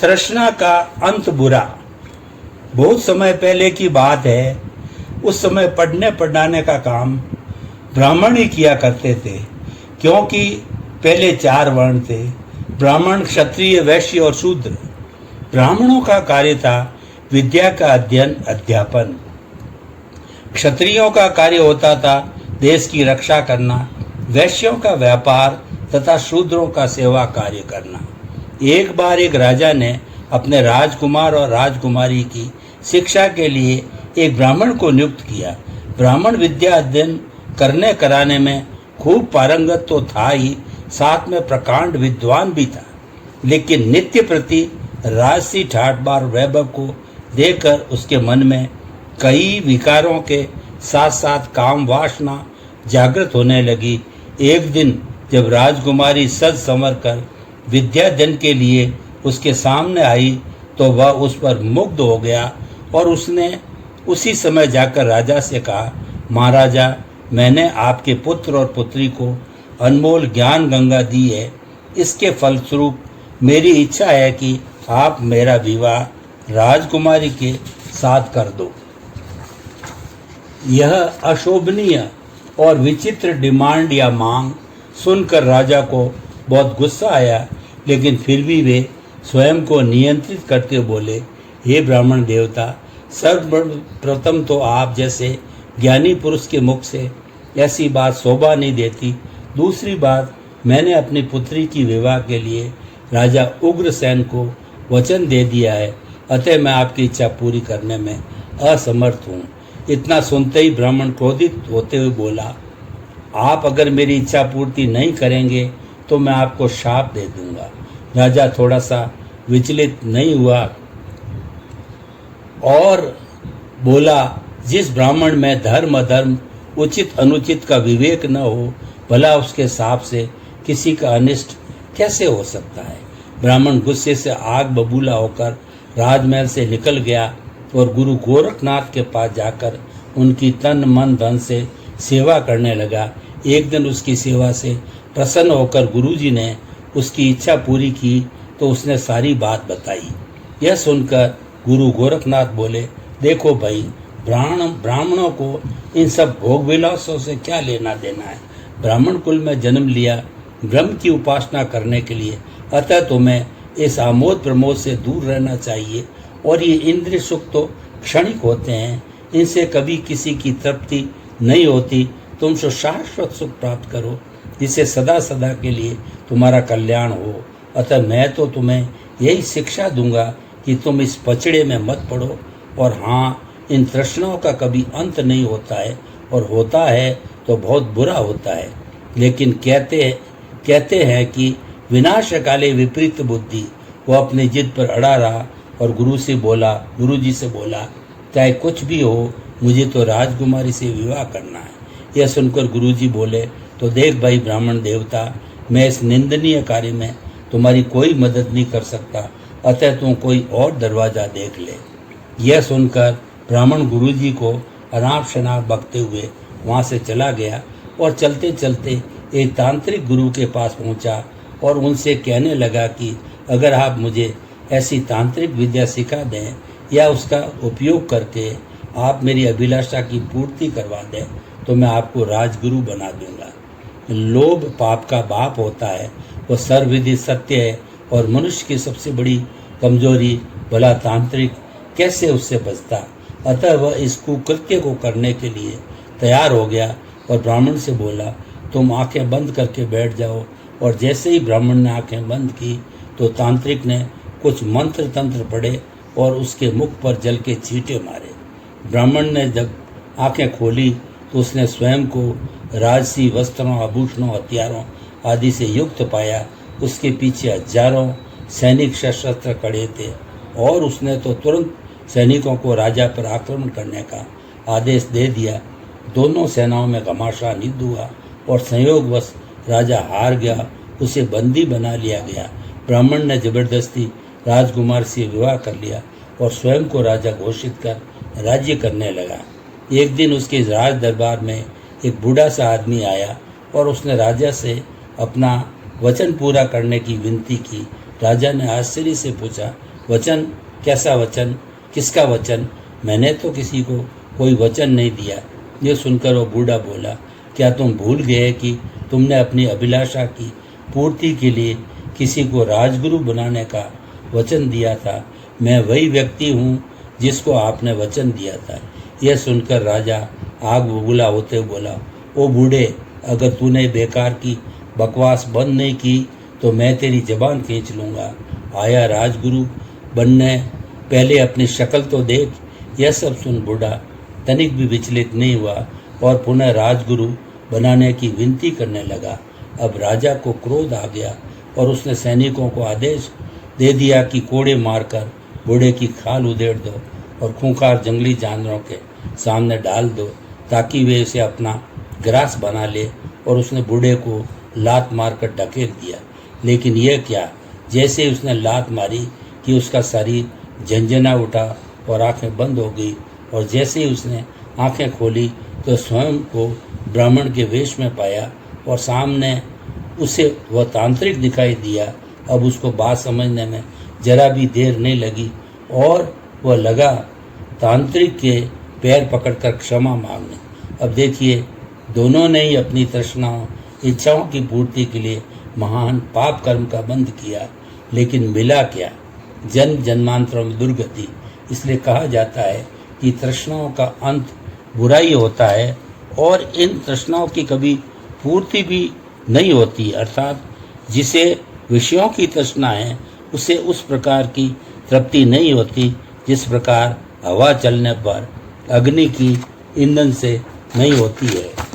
तृष्णा का अंत बुरा। बहुत समय पहले की बात है। उस समय पढ़ने पढ़ाने का काम ब्राह्मण ही किया करते थे, क्योंकि पहले 4 वर्ण थे: ब्राह्मण, क्षत्रिय, वैश्य और शूद्र। ब्राह्मणों का कार्य था विद्या का अध्ययन, अध्यापन। क्षत्रियों का कार्य होता था देश की रक्षा करना, वैश्यों का व्यापार तथा शूद्रों का सेवा कार्य करना। एक बार एक राजा ने अपने राजकुमार और राजकुमारी की शिक्षा के लिए एक ब्राह्मण को नियुक्त किया। ब्राह्मण विद्या अध्ययन करने कराने में खूब पारंगत तो था ही, साथ में प्रकांड विद्वान भी था। लेकिन नित्य प्रति राजसी ठाट बार वैभव को देखकर उसके मन में कई विकारों के साथ साथ काम वासना जागृत होने लगी। एक दिन जब राजकुमारी सज संवर कर विद्याध्ययन के लिए उसके सामने आई तो वह उस पर मुग्ध हो गया और उसने उसी समय जाकर राजा से कहा, महाराजा, मैंने आपके पुत्र और पुत्री को अनमोल ज्ञान गंगा दी है। इसके फलस्वरूप मेरी इच्छा है कि आप मेरा विवाह राजकुमारी के साथ कर दो। यह अशोभनीय और विचित्र डिमांड या मांग सुनकर राजा को बहुत गुस्सा आया, लेकिन फिर भी वे स्वयं को नियंत्रित करते बोले, हे ब्राह्मण देवता, सर्वप्रथम तो आप जैसे ज्ञानी पुरुष के मुख से ऐसी बात शोभा नहीं देती। दूसरी बात, मैंने अपनी पुत्री की विवाह के लिए राजा उग्रसेन को वचन दे दिया है, अतः मैं आपकी इच्छा पूरी करने में असमर्थ हूँ। इतना सुनते ही ब्राह्मण क्रोधित होते हुए बोला, आप अगर मेरी इच्छा पूर्ति नहीं करेंगे तो मैं आपको शाप दे दूंगा। राजा थोड़ा सा विचलित नहीं हुआ और बोला, जिस ब्राह्मण में धर्म अधर्म, उचित अनुचित का विवेक न हो, भला उसके शाप से किसी का अनिष्ट कैसे हो सकता है। ब्राह्मण गुस्से से आग बबूला होकर राजमहल से निकल गया और गुरु गोरखनाथ के पास जाकर उनकी तन मन धन से सेवा करने लगा। एक दिन उसकी सेवा से प्रसन्न होकर गुरुजी ने उसकी इच्छा पूरी की तो उसने सारी बात बताई। यह सुनकर गुरु गोरखनाथ बोले, देखो भाई, ब्राह्मणों को इन सब भोग विलासों से क्या लेना देना है। ब्राह्मण कुल में जन्म लिया ब्रह्म की उपासना करने के लिए, अतः तुम्हें इस आमोद प्रमोद से दूर रहना चाहिए। और ये इंद्रिय सुख तो क्षणिक होते हैं, इनसे कभी किसी की तृप्ति नहीं होती। तुम शाश्वत सुख प्राप्त करो जिससे सदा सदा के लिए तुम्हारा कल्याण हो। अतः मैं तो तुम्हें यही शिक्षा दूंगा कि तुम इस पचड़े में मत पड़ो। और हाँ, इन तृष्णाओं का कभी अंत नहीं होता है, और होता है तो बहुत बुरा होता है। लेकिन कहते हैं कि विनाश काले विपरीत बुद्धि। वो अपनी जिद पर अड़ा रहा और गुरुजी से बोला, चाहे कुछ भी हो, मुझे तो राजकुमारी से विवाह करना है। यह सुनकर गुरुजी बोले, तो देख भाई ब्राह्मण देवता, मैं इस निंदनीय कार्य में तुम्हारी कोई मदद नहीं कर सकता, अतः तुम कोई और दरवाजा देख ले। यह सुनकर ब्राह्मण गुरुजी को अनाप शनाप बकते हुए वहाँ से चला गया और चलते चलते एक तांत्रिक गुरु के पास पहुँचा और उनसे कहने लगा कि अगर आप मुझे ऐसी तांत्रिक विद्या सिखा दें या उसका उपयोग करके आप मेरी अभिलाषा की पूर्ति करवा दें तो मैं आपको राजगुरु बना दूंगा। लोभ पाप का बाप होता है, वह सर्वविदित सत्य है और मनुष्य की सबसे बड़ी कमजोरी। भला तांत्रिक कैसे उससे बचता। अतः वह इस कुकृत्य को करने के लिए तैयार हो गया और ब्राह्मण से बोला, तुम आंखें बंद करके बैठ जाओ। और जैसे ही ब्राह्मण ने आंखें बंद की तो तांत्रिक ने कुछ मंत्र तंत्र पढ़े और उसके मुख पर जल के छींटे मारे। ब्राह्मण ने जब आंखें खोली तो उसने स्वयं को राजसी वस्त्रों, आभूषणों, हथियारों आदि से युक्त पाया। उसके पीछे हजारों सैनिक सशस्त्र खड़े थे और उसने तो तुरंत सैनिकों को राजा पर आक्रमण करने का आदेश दे दिया। दोनों सेनाओं में घमासान युद्ध हुआ और संयोगवश राजा हार गया, उसे बंदी बना लिया गया। ब्राह्मण ने जबरदस्ती राजकुमार से विवाह कर लिया और स्वयं को राजा घोषित कर राज्य करने लगा। एक दिन उसके राज दरबार में एक बूढ़ा सा आदमी आया और उसने राजा से अपना वचन पूरा करने की विनती की। राजा ने आश्चर्य से पूछा, वचन? कैसा वचन? किसका वचन? मैंने तो किसी को कोई वचन नहीं दिया। ये सुनकर वो बूढ़ा बोला, क्या तुम भूल गए कि तुमने अपनी अभिलाषा की पूर्ति के लिए किसी को राजगुरु बनाने का वचन दिया था? मैं वही व्यक्ति हूँ जिसको आपने वचन दिया था। यह सुनकर राजा आग बबूला होते बोला, ओ बूढ़े, अगर तूने बेकार की बकवास बंद नहीं की तो मैं तेरी जबान खींच लूँगा। आया राजगुरु बनने, पहले अपनी शक्ल तो देख। यह सब सुन बूढ़ा तनिक भी विचलित नहीं हुआ और पुनः राजगुरु बनाने की विनती करने लगा। अब राजा को क्रोध आ गया और उसने सैनिकों को आदेश दे दिया कि कोड़े मारकर बूढ़े की खाल उधेड़ दो और खूंखार जंगली जानवरों के सामने डाल दो ताकि वे इसे अपना ग्रास बना ले। और उसने बूढ़े को लात मारकर ढकेल दिया। लेकिन यह क्या, जैसे ही उसने लात मारी कि उसका शरीर झंझना उठा और आंखें बंद हो गई, और जैसे ही उसने आंखें खोली तो स्वयं को ब्राह्मण के वेश में पाया और सामने उसे वह तांत्रिक दिखाई दिया। अब उसको बात समझने में जरा भी देर नहीं लगी और वह लगा तांत्रिक के पैर पकड़कर क्षमा मांगने। अब देखिए, दोनों ने ही अपनी तृष्णाओं, इच्छाओं की पूर्ति के लिए महान पाप कर्म का बंध किया, लेकिन मिला क्या? जन्म जन्मांतरों में दुर्गति। इसलिए कहा जाता है कि तृष्णाओं का अंत बुराई होता है और इन तृष्णाओं की कभी पूर्ति भी नहीं होती। अर्थात जिसे विषयों की तृष्णा है उसे उस प्रकार की तृप्ति नहीं होती जिस प्रकार हवा चलने पर अग्नि की ईंधन से नहीं होती है।